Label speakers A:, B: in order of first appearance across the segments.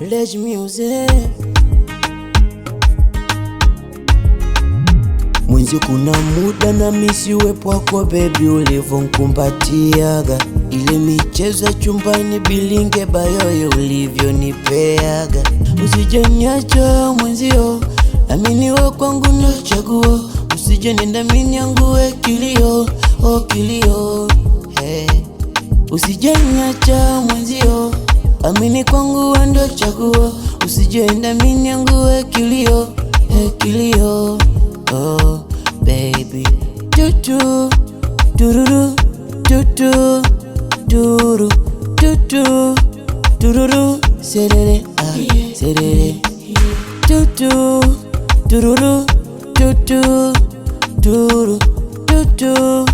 A: Let's music. Mwenzi kuna muda na misi uwepo wako baby ulivonkumbatiaga. Ile michezo ya chumbani bilinge bayoyo ulivyonipeaga. Usijanyacha mwenzio, amini wa kwangu ndo chaguo. Usijanenda mini yangu we kilio, oh kilio, hey. Usijanyacha mwenzio, amini kwangu we ndo chaguo. Usijanenda mini yangu we kilio, hey kilio, oh baby. Tutu, tururu, tutu, turu, tutu, tururu, serere, serere. Tutu, tururu, tutu, turu, tutu,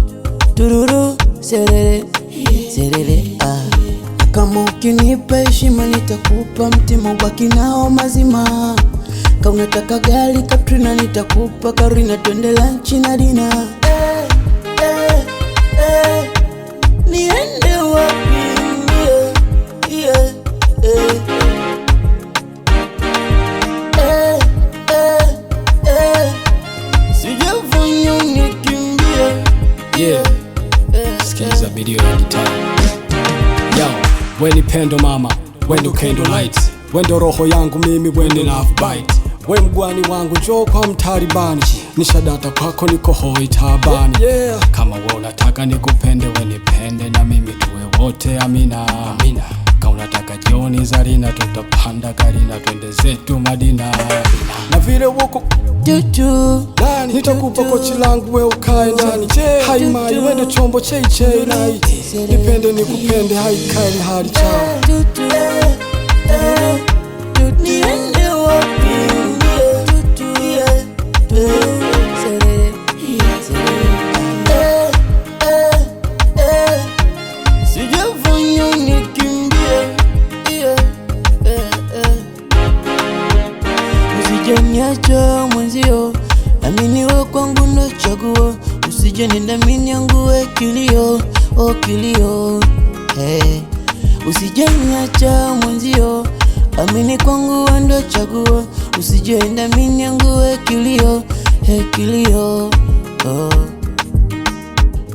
A: tururu, serere, serere, Kama ukinipa heshima nitakupa mtima ubaki nao mazima. Kama unataka gari Katrina nitakupa Karina, twende lunch na dina. Niende wapi? Sijafanya unikimbie.
B: Sikiza video ya gitaa. Yo, weni pendo mama, weni ukendo light. Wendo roho yangu mimi, weni love bite. We mgwani wangu njoo kwa mtaribani. Nishadata kwako niko hoi tabani. Kama we unataka nikupende we nipende, na mimi tuwe wote amina, amina. Kama unataka jioni Zarina tutapanda Karina twende zetu Madina. Na vile wako
A: tutu
B: nani nitakupa kochi langu we ukae ndani. Hai mai wende chombo chei chei nai. Nipende nikupende hai kali hali chao.
A: Niende wapi? Sijafanya unikimbie. Usijanyacha mwenzio, amini we kwangu ndo chaguo. Usijanenda mini yangu we kilio, oh kilio, hey. Usijanyacha mwenzio, amini kwangu we ndo chaguo. Usijanenda mini yangu we kilio, hey kilio, oh.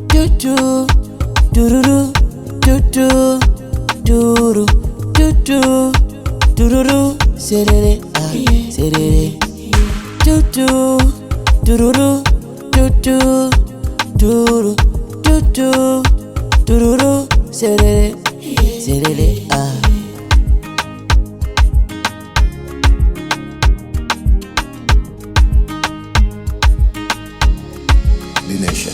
A: Tutu, tururu, tutu, turu, tutu, tururu, serere, serere. Tutu, tururu, tutu, turu, tutu, tururu, serere, serere,
C: The Nation.